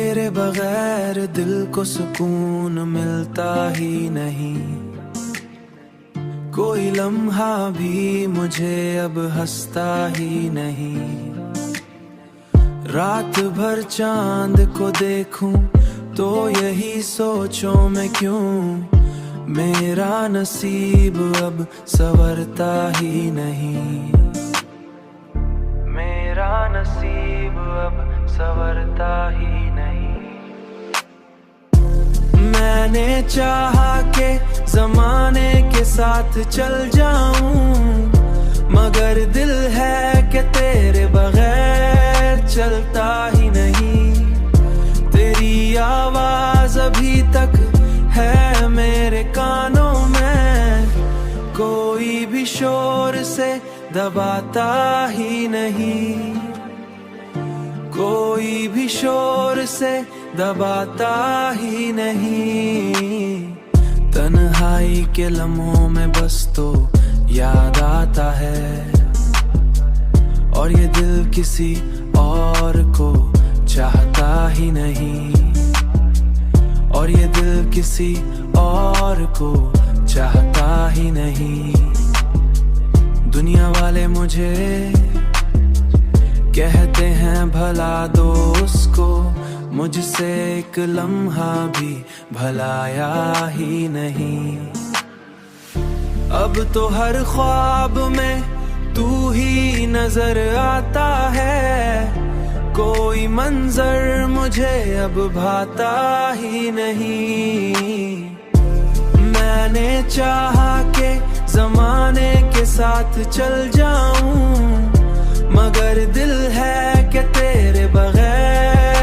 तेरे बगैर दिल को सुकून मिलता ही नहीं। कोई लम्हा भी मुझे अब हंसता ही नहीं। रात भर चांद को देखूं तो यही सोचूं मैं क्यों मेरा नसीब अब संवरता ही नहीं। मेरा नसीब अब संवरता ही नहीं। मैंने चाहा के ज़माने के साथ चल जाऊं, मगर दिल है कि तेरे बगैर चलता ही नहीं। तेरी आवाज़ अभी तक है मेरे कानों में, कोई भी शोर से दबाता ही नहीं। कोई भी शोर से दबाता ही नहीं। तन्हाई के लम्हों में बस तो याद आता है, और ये दिल किसी और को चाहता ही नहीं। और ये दिल किसी और को चाहता ही नहीं। दुनिया वाले मुझे कहते हैं भला दोस्त को, मुझसे एक लम्हा भी भलाया ही नहीं। अब तो हर ख्वाब में तू ही नजर आता है, कोई मंजर मुझे अब भाता ही नहीं। मैंने चाहा के ज़माने के साथ चल जाऊं, मगर दिल है कि तेरे बगैर